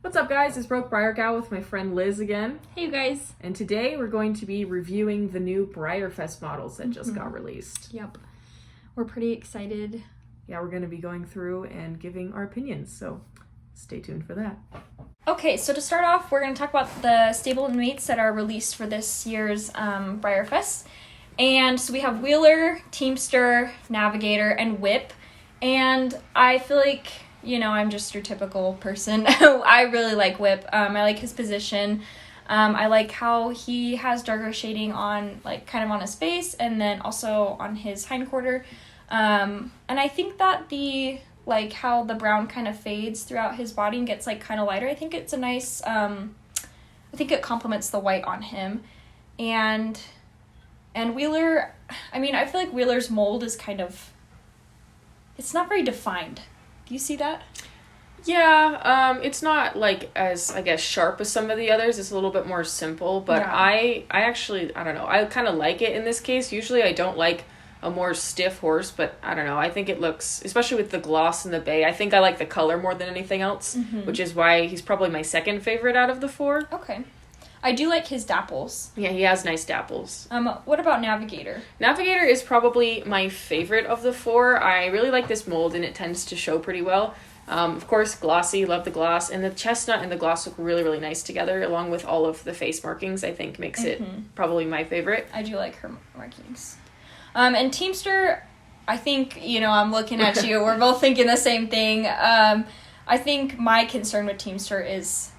What's up, guys? It's Breyer with my friend Liz again. Hey, you guys. And today we're going to be reviewing the new Breyerfest models that just got released. Yep. We're pretty excited. Yeah, we're going to be going through and giving our opinions, so stay tuned for that. Okay, so to start off, we're going to talk about the Stablemates that are released for this year's Breyerfest. And so we have Wheeler, Teamster, Navigator, and Whip. And I feel like, you know, I'm just your typical person. I really like Whip. I like his position. I like how he has darker shading on, like, kind of on his face and then also on his hindquarter. And I think that how the brown kind of fades throughout his body and gets, like, kind of lighter. I think it's a nice, I think it complements the white on him. And Wheeler, I mean, I feel like Wheeler's mold is kind of, it's not very defined. Do you see that? Yeah, it's not, like, as, I guess, sharp as some of the others. It's a little bit more simple, but yeah. I actually, I don't know, I kind of like it in this case. Usually I don't like a more stiff horse, but I don't know, I think it looks, especially with the gloss and the bay, I think I like the color more than anything else, which is why he's probably my second favorite out of the four. Okay. I do like his dapples. Yeah, he has nice dapples. What about Navigator? Navigator is probably my favorite of the four. I really like this mold, and it tends to show pretty well. Of course, glossy, love the gloss, and the chestnut and the gloss look really, really nice together, along with all of the face markings, I think makes it probably my favorite. I do like her markings. And Teamster, I think, you know, I'm looking at you, we're both thinking the same thing. I think my concern with Teamster is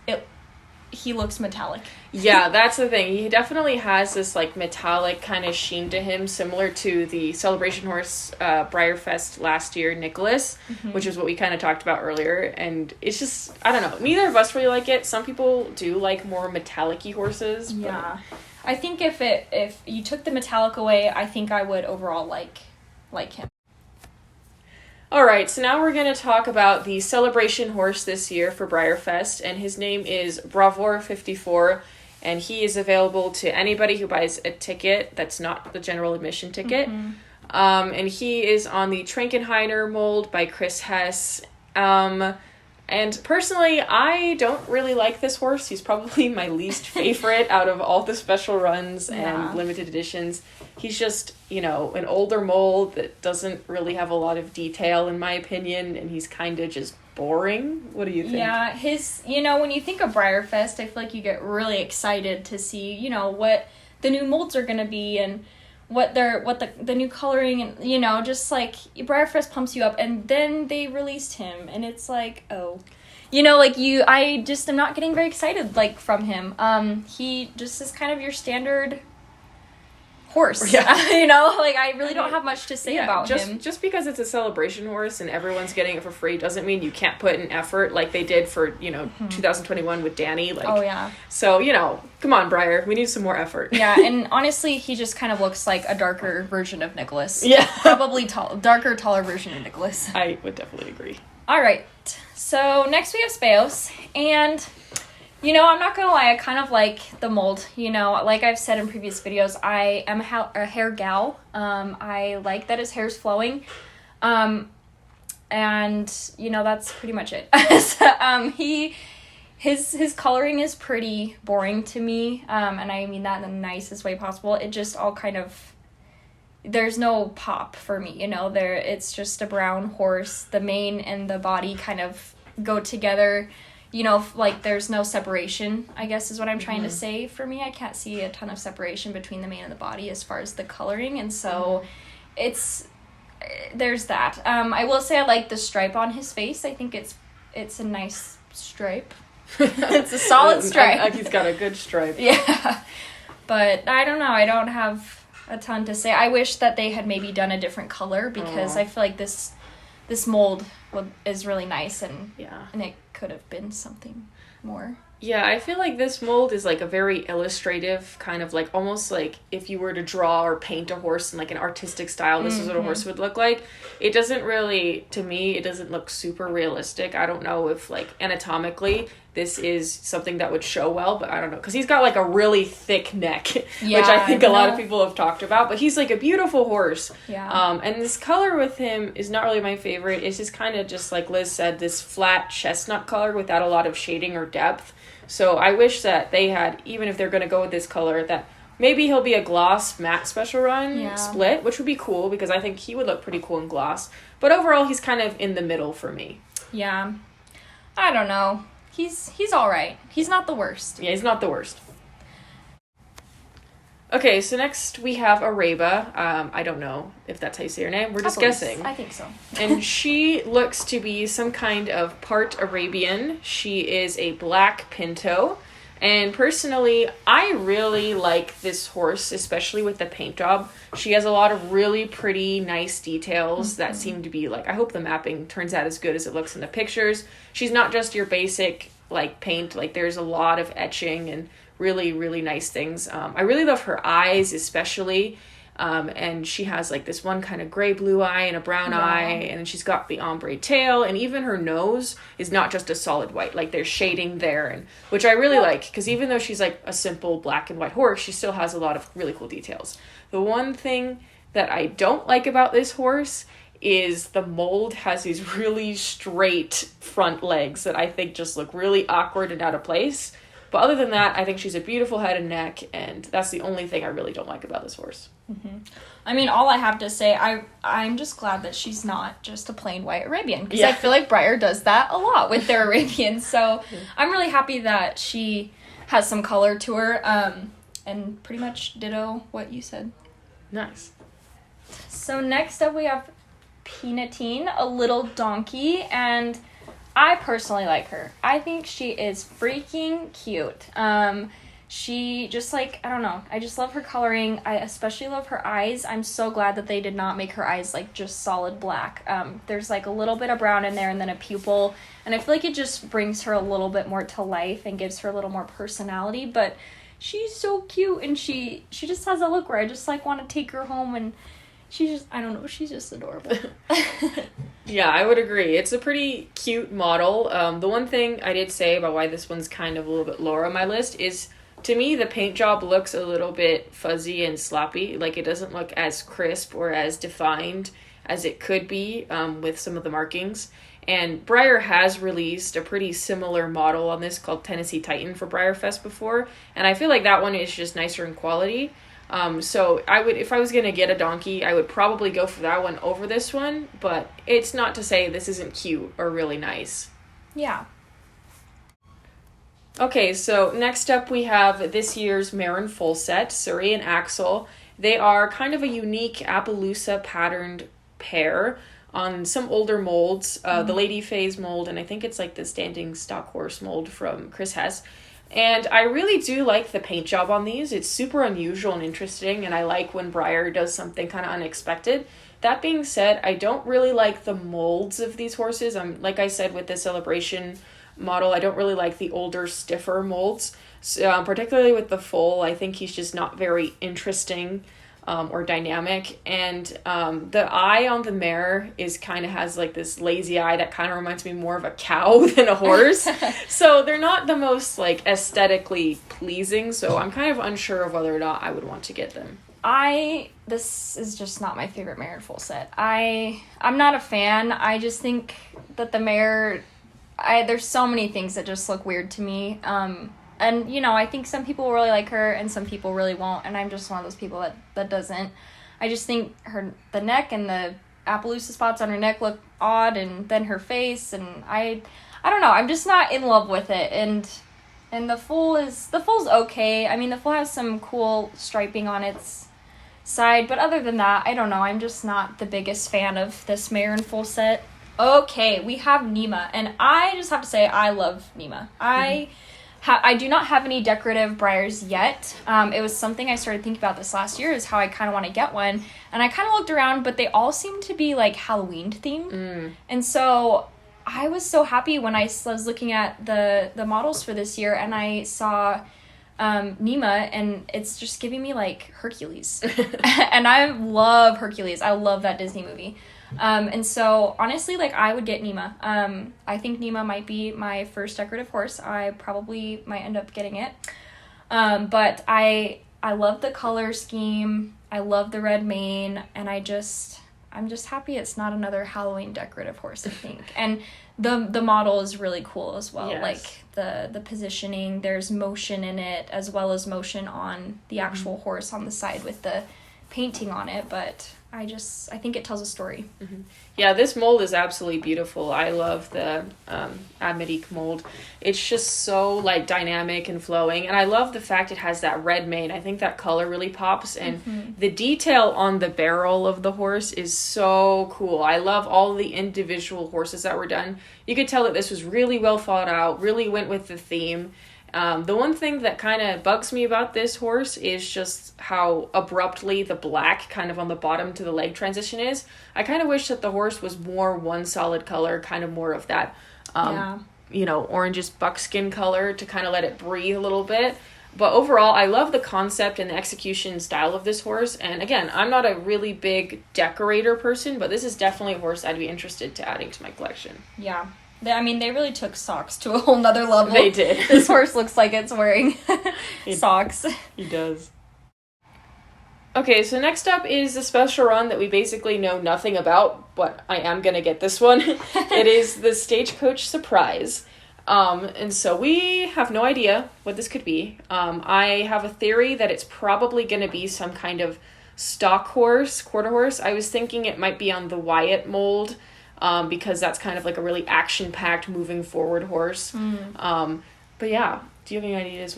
he looks metallic. Yeah, that's the thing. He definitely has this, like, metallic kind of sheen to him, similar to the Celebration Horse Breyerfest last year, Nicholas, which is what we kind of talked about earlier. And it's just, I don't know, neither of us really like it. Some people do like more metallic-y horses. But... yeah. I think if you took the metallic away, I think I would overall like him. Alright, so now we're going to talk about the celebration horse this year for Breyerfest, and his name is Bravour54, and he is available to anybody who buys a ticket that's not the general admission ticket. And he is on the Trankenheiner mold by Chris Hess. And personally, I don't really like this horse. He's probably my least favorite out of all the special runs and limited editions. He's just, you know, an older mold that doesn't really have a lot of detail, in my opinion, and he's kind of just boring. What do you think? Yeah, you know, when you think of Breyerfest, I feel like you get really excited to see, you know, what the new molds are going to be and what the new coloring, and, you know, just like Breyerfest pumps you up, and then they released him and it's like, oh, you know, like I just am not getting very excited, like, from him. He just is kind of your standard horse. Yeah. You know, like, I really don't have much to say about him. Just because it's a celebration horse and everyone's getting it for free doesn't mean you can't put in effort like they did for, you know, 2021 with Danny. Like, oh, yeah. So, you know, come on, Breyer. We need some more effort. Yeah, and honestly, he just kind of looks like a darker version of Nicholas. Yeah. Probably taller version of Nicholas. I would definitely agree. All right. So, next we have Speos, and... you know, I'm not gonna lie, I kind of like the mold. You know, like I've said in previous videos, I am a hair gal. I like that his hair's flowing. And, you know, that's pretty much it. So, his coloring is pretty boring to me. And I mean that in the nicest way possible. It just all kind of, there's no pop for me, you know. It's just a brown horse. The mane and the body kind of go together. You know, like, there's no separation, I guess is what I'm trying to say. For me, I can't see a ton of separation between the mane and the body as far as the coloring, and so there's that. I will say I like the stripe on his face. I think it's a nice stripe. It's a solid stripe. He's got a good stripe. Yeah, but I don't know. I don't have a ton to say. I wish that they had maybe done a different color, because I feel like this mold is really nice, and it could have been something more. Yeah, I feel like this mold is, like, a very illustrative kind of, like, almost like if you were to draw or paint a horse in, like, an artistic style, this is what a horse would look like. It doesn't really, to me, it doesn't look super realistic. I don't know if, like, anatomically this is something that would show well, but I don't know, because he's got like a really thick neck, Yeah, which I think a lot of people have talked about, but he's like a beautiful horse. Yeah. And this color with him is not really my favorite. It's just kind of just like Liz said, this flat chestnut color without a lot of shading or depth. So I wish that they had, even if they're going to go with this color, that maybe he'll be a gloss matte special run split, which would be cool because I think he would look pretty cool in gloss. But overall, he's kind of in the middle for me. Yeah. I don't know. He's all right. He's not the worst. Yeah, he's not the worst. Okay, so next we have Arriba. I don't know if that's how you say her name. We're just guessing. I think so. And she looks to be some kind of part Arabian. She is a black pinto. And personally, I really like this horse, especially with the paint job. She has a lot of really pretty, nice details that seem to be like, I hope the mapping turns out as good as it looks in the pictures. She's not just your basic like paint, like there's a lot of etching and really, really nice things. I really love her eyes, especially. And she has like this one kind of gray blue eye and a brown eye, and she's got the ombre tail, and even her nose is not just a solid white, like there's shading there, and which I really like, because even though she's like a simple black and white horse, she still has a lot of really cool details. The one thing that I don't like about this horse is the mold has these really straight front legs that I think just look really awkward and out of place. But other than that, I think she's a beautiful head and neck, and that's the only thing I really don't like about this horse. Mm-hmm. I mean, all I have to say, I'm just glad that she's not just a plain white Arabian, because I feel like Breyer does that a lot with their Arabians, so I'm really happy that she has some color to her, and pretty much ditto what you said. Nice. So next up we have Peanutin, a little donkey, and I personally like her. I think she is freaking cute. She just like, I don't know, I just love her coloring. I especially love her eyes. I'm so glad that they did not make her eyes like just solid black. There's like a little bit of brown in there and then a pupil, and I feel like it just brings her a little bit more to life and gives her a little more personality, but she's so cute, and she just has a look where I just like want to take her home, and she's just, I don't know, she's just adorable. Yeah, I would agree. It's a pretty cute model. The one thing I did say about why this one's kind of a little bit lower on my list is, to me, the paint job looks a little bit fuzzy and sloppy. Like, it doesn't look as crisp or as defined as it could be with some of the markings. And Breyer has released a pretty similar model on this called Tennessee Titan for Breyerfest before, and I feel like that one is just nicer in quality. So I would, if I was going to get a donkey, I would probably go for that one over this one, but it's not to say this isn't cute or really nice. Yeah. Okay, so next up we have this year's Marin Full Set, Surrey and Axel. They are kind of a unique Appaloosa patterned pair on some older molds, the Lady Phase mold, and I think it's like the Standing Stock Horse mold from Chris Hess. And I really do like the paint job on these. It's super unusual and interesting, and I like when Breyer does something kind of unexpected. That being said, I don't really like the molds of these horses. Like I said with the Celebration model, I don't really like the older, stiffer molds. So, particularly with the foal, I think he's just not very interesting or dynamic. And the eye on the mare is kind of has like this lazy eye that kind of reminds me more of a cow than a horse. So they're not the most like aesthetically pleasing. So I'm kind of unsure of whether or not I would want to get them. This is just not my favorite Marin Full Set. I'm not a fan. I just think that the mare, there's so many things that just look weird to me. And, you know, I think some people really like her and some people really won't. And I'm just one of those people that doesn't. I just think the neck and the Appaloosa spots on her neck look odd, and then her face. And I don't know. I'm just not in love with it. And the foal's okay. I mean, the foal has some cool striping on its side. But other than that, I don't know. I'm just not the biggest fan of this Marin Full Set. Okay, we have Nema. And I just have to say I love Nema. I do not have any decorative Breyers yet. It was something I started thinking about this last year, is how I kind of want to get one. And I kind of looked around, but they all seem to be like Halloween themed. And so I was so happy when I was looking at the models for this year, and I saw Nema, and it's just giving me like Hercules. And I love Hercules. I love that Disney movie. And so honestly, like, I would get Nema. I think Nema might be my first decorative horse. I probably might end up getting it. But I love the color scheme. I love the red mane, and I'm just happy it's not another Halloween decorative horse, I think. And the model is really cool as well. Yes. Like the positioning, there's motion in it as well as motion on the actual horse on the side with the painting on it, but I think it tells a story. Mm-hmm. Yeah, this mold is absolutely beautiful. I love the Admedique mold. It's just so like dynamic and flowing, and I love the fact it has that red mane. I think that color really pops, and the detail on the barrel of the horse is so cool. I love all the individual horses that were done. You could tell that this was really well thought out, really went with the theme. The one thing that kind of bugs me about this horse is just how abruptly the black kind of on the bottom to the leg transition is. I kind of wish that the horse was more one solid color, kind of more of that, orangish buckskin color to kind of let it breathe a little bit. But overall, I love the concept and the execution style of this horse. And again, I'm not a really big decorator person, but this is definitely a horse I'd be interested to adding to my collection. Yeah. They really took socks to a whole nother level. They did. This horse looks like it's wearing socks. He does. Okay, so next up is a special run that we basically know nothing about, but I am going to get this one. It is the Stagecoach Surprise. And so we have no idea what this could be. I have a theory that it's probably going to be some kind of stock horse, quarter horse. I was thinking it might be on the Wyatt mold, because that's kind of like a really action-packed, moving forward horse. But yeah, do you have any ideas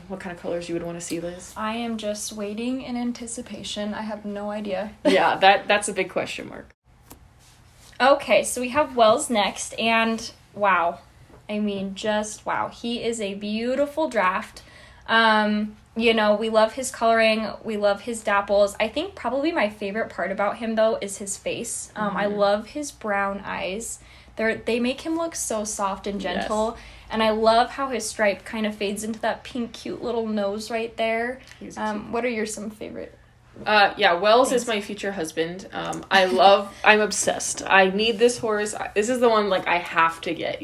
what kind of colors you would want to see, Liz? I am just waiting in anticipation. I have no idea. Yeah, that's a big question mark. Okay, so we have Wells next, and wow. I mean, just wow. He is a beautiful draft. We love his coloring. We love his dapples. I think probably my favorite part about him, though, is his face. I love his brown eyes. They make him look so soft and gentle. Yes. And I love how his stripe kind of fades into that pink, cute little nose right there. What are your some favorite? Wells is my future husband. I'm obsessed. I need this horse. This is the one, like, I have to get,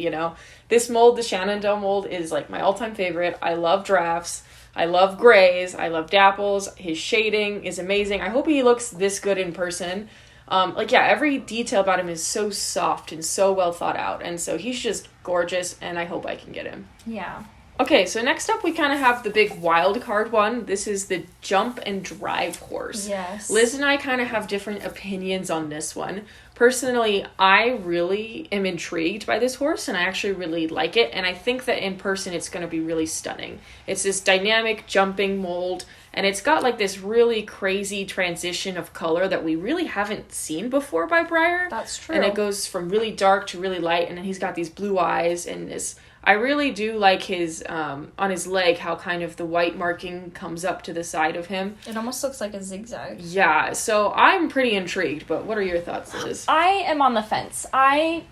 This mold, the Shenandoah mold, is, like, my all-time favorite. I love drafts. I love grays. I love dapples. His shading is amazing. I hope he looks this good in person. Every detail about him is so soft and so well thought out. And so he's just gorgeous, and I hope I can get him. Yeah. Okay, so next up we kind of have the big wild card one. This is the jump and drive horse. Yes. Liz and I kind of have different opinions on this one. Personally, I really am intrigued by this horse, and I actually really like it, and I think that in person it's going to be really stunning. It's this dynamic jumping mold, and it's got like this really crazy transition of color that we really haven't seen before by Breyer. That's true. And it goes from really dark to really light, and then he's got these blue eyes and this... I really do like his, on his leg, how kind of the white marking comes up to the side of him. It almost looks like a zigzag. Yeah, so I'm pretty intrigued, but what are your thoughts, Liz? I am on the fence. I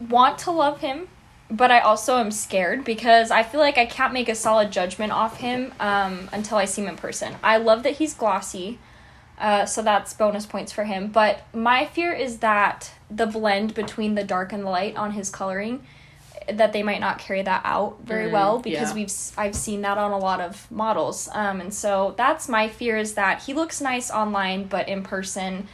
want to love him, but I also am scared because I feel like I can't make a solid judgment off him until I see him in person. I love that he's glossy, so that's bonus points for him, but my fear is that the blend between the dark and the light on his coloring, that they might not carry that out very well, because I've seen that on a lot of models. And so that's my fear, is that he looks nice online, but in person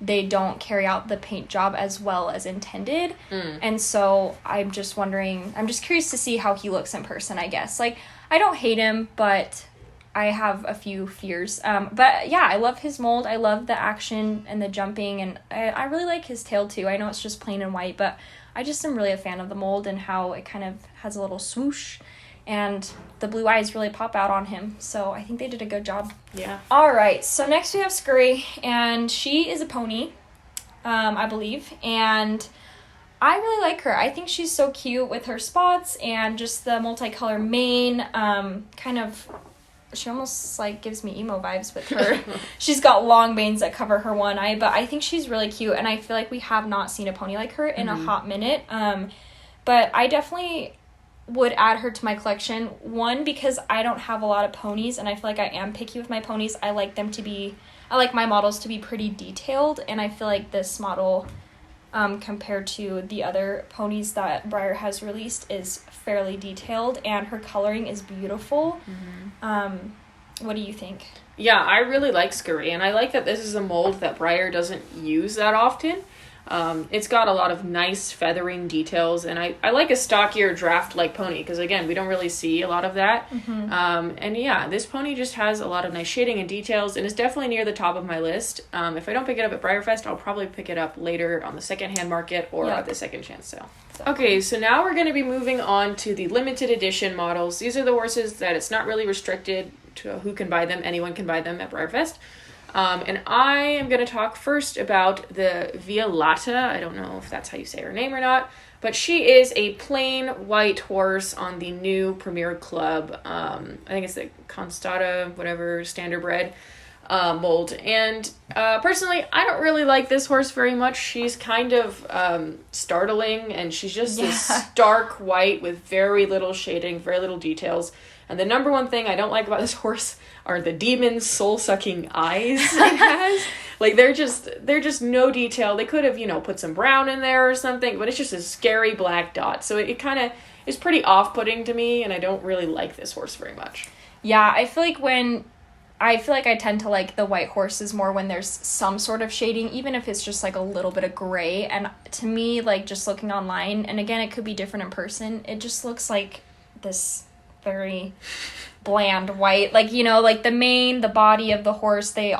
they don't carry out the paint job as well as intended. And so I'm just curious to see how he looks in person, I guess. Like, I don't hate him, but I have a few fears. But yeah, I love his mold. I love the action and the jumping, and I really like his tail too. I know it's just plain and white, but I just am really a fan of the mold and how it kind of has a little swoosh, and the blue eyes really pop out on him. So I think they did a good job. Yeah. All right, so next we have Scurry, and she is a pony, I believe, and I really like her. I think she's so cute with her spots and just the multicolor mane, she almost like gives me emo vibes with her. She's got long manes that cover her one eye, but I think she's really cute, and I feel like we have not seen a pony like her in a hot minute. But I definitely would add her to my collection. One, because I don't have a lot of ponies, and I feel like I am picky with my ponies. I like them to be I like my models to be pretty detailed, and I feel like this model, compared to the other ponies that Breyer has released, is fairly detailed, and her coloring is beautiful. What do you think? Yeah, I really like Scurry, and I like that this is a mold that Breyer doesn't use that often. It's got a lot of nice feathering details, and I like a stockier draft-like pony, because again, we don't really see a lot of that. And yeah, this pony just has a lot of nice shading and details, and is definitely near the top of my list. If I don't pick it up at Breyerfest, I'll probably pick it up later on the secondhand market or at the second chance sale. Okay, so now we're going to be moving on to the limited edition models. These are the horses that it's not really restricted to who can buy them. Anyone can buy them at Breyerfest. And I am going to talk first about the Lata. I don't know if that's how you say her name or not, but she is a plain white horse on the new Premier Club. I think it's the Constata, whatever, standardbred mold. And personally, I don't really like this horse very much. She's kind of startling, and she's just this stark white with very little shading, very little details. And the number one thing I don't like about this horse are the demon soul-sucking eyes it has. Like, they're just no detail. They could have, put some brown in there or something, but it's just a scary black dot. So it kind of is pretty off-putting to me, and I don't really like this horse very much. Yeah, I feel like I tend to like the white horses more when there's some sort of shading, even if it's just like a little bit of gray. And to me, like, just looking online, and again, it could be different in person, it just looks like this very bland white, like, like the mane, the body of the horse, the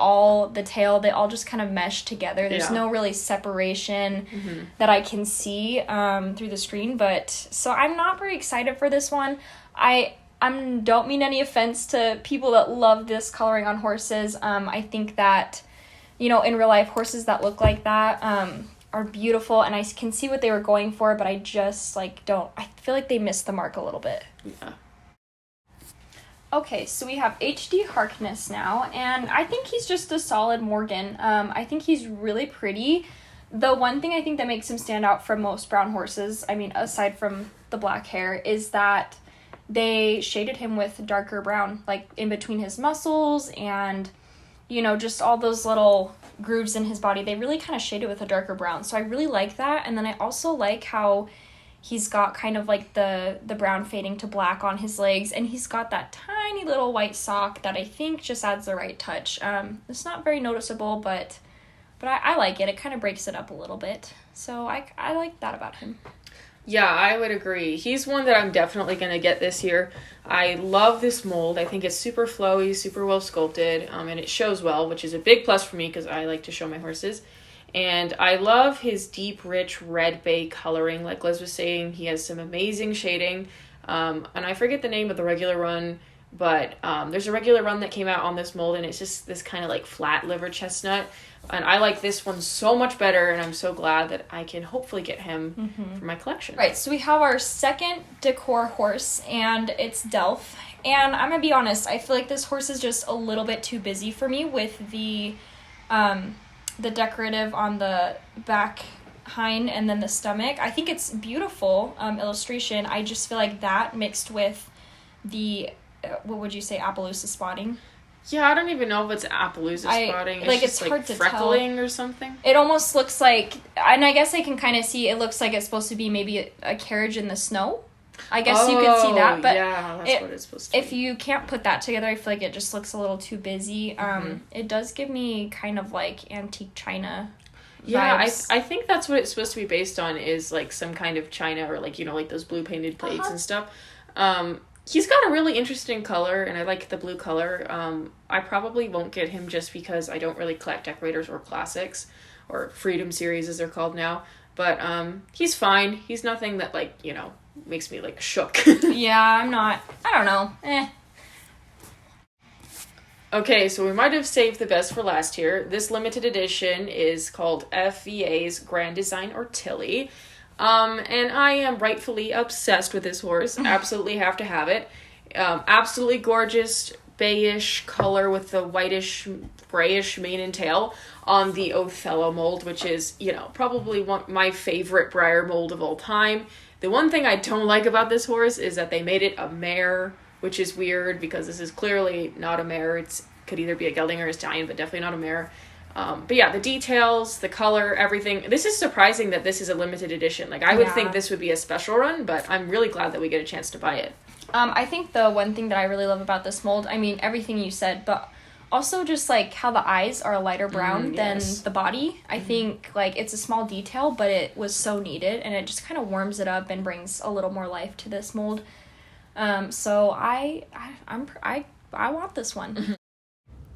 tail, they all just kind of mesh together. There's no really separation that I can see through the screen, but so I'm not very excited for this one. I don't mean any offense to people that love this coloring on horses. I think that, in real life, horses that look like that are beautiful, and I can see what they were going for, but I just I feel like they missed the mark a little bit. Yeah. Okay, so we have HD Harkness now, and I think he's just a solid Morgan. I think he's really pretty. The one thing I think that makes him stand out from most brown horses, I mean, aside from the black hair, is that they shaded him with darker brown, like in between his muscles and, just all those little grooves in his body. They really kind of shaded with a darker brown, so I really like that. And then I also like how he's got kind of like the brown fading to black on his legs, and he's got that tiny little white sock that I think just adds the right touch. It's not very noticeable, but I like it. It kind of breaks it up a little bit. So I like that about him. Yeah, I would agree. He's one that I'm definitely going to get this year. I love this mold. I think it's super flowy, super well sculpted, and it shows well, which is a big plus for me because I like to show my horses. And I love his deep, rich red bay coloring. Like Liz was saying, he has some amazing shading. And I forget the name of the regular run, but there's a regular run that came out on this mold, and it's just this kind of like flat liver chestnut. And I like this one so much better, and I'm so glad that I can hopefully get him for my collection. Right, so we have our second decor horse, and it's Delph. And I'm going to be honest, I feel like this horse is just a little bit too busy for me with the decorative on the back hind and then the stomach. I think it's beautiful illustration. I just feel like that mixed with the, what would you say, Appaloosa spotting? Yeah, I don't even know if it's Appaloosa spotting. It's hard to freckling tell. Or something. It almost looks like, and I guess I can kind of see, it looks like it's supposed to be maybe a carriage in the snow. I guess you could see that, but yeah, that's what it's supposed to be. If you can't put that together, I feel like it just looks a little too busy. It does give me kind of like antique china vibes. Yeah, I think that's what it's supposed to be based on, is like some kind of china or like, like those blue painted plates and stuff. He's got a really interesting color, and I like the blue color. I probably won't get him just because I don't really collect decorators or classics, or Freedom series as they're called now. But he's fine. He's nothing that makes me shook. Yeah, I don't know. Okay, so we might have saved the best for last here. This limited edition is called FVA's Grand Design or Tilly. And I am rightfully obsessed with this horse. Absolutely have to have it. Absolutely gorgeous bayish color with the whitish, grayish mane and tail on the Othello mold, which is, probably my favorite Breyer mold of all time. The one thing I don't like about this horse is that they made it a mare, which is weird because this is clearly not a mare. It's could either be a gelding or a stallion, but definitely not a mare. But yeah, the details, the color, everything. This is surprising that this is a limited edition. Like, I would think this would be a special run, but I'm really glad that we get a chance to buy it. I think the one thing that I really love about this mold, I mean, everything you said, but also just, like, how the eyes are a lighter brown than the body. I think, like, it's a small detail, but it was so needed, and it just kind of warms it up and brings a little more life to this mold. So I want this one.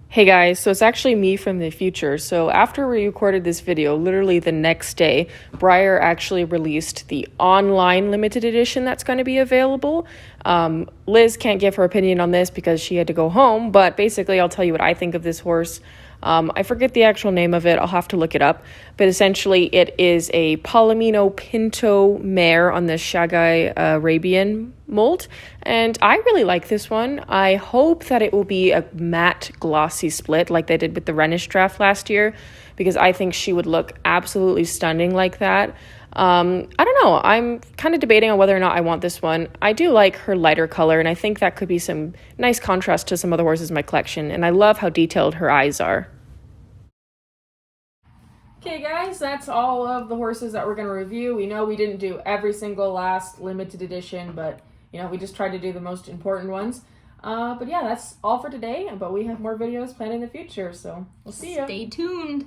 Hey guys, so it's actually me from the future. So after we recorded this video, literally the next day, Breyer actually released the online limited edition that's going to be available. Liz can't give her opinion on this because she had to go home, but basically I'll tell you what I think of this horse. I forget the actual name of it. I'll have to look it up. But essentially, it is a Palomino Pinto mare on the Shagai Arabian mold. And I really like this one. I hope that it will be a matte glossy split like they did with the Rhenish draft last year, because I think she would look absolutely stunning like that. I don't know. I'm kind of debating on whether or not I want this one. I do like her lighter color, and I think that could be some nice contrast to some other horses in my collection, and I love how detailed her eyes are. Okay guys, that's all of the horses that we're going to review. We know we didn't do every single last limited edition, but you know, we just tried to do the most important ones. But yeah, that's all for today, but we have more videos planned in the future, so we'll see you. Stay tuned.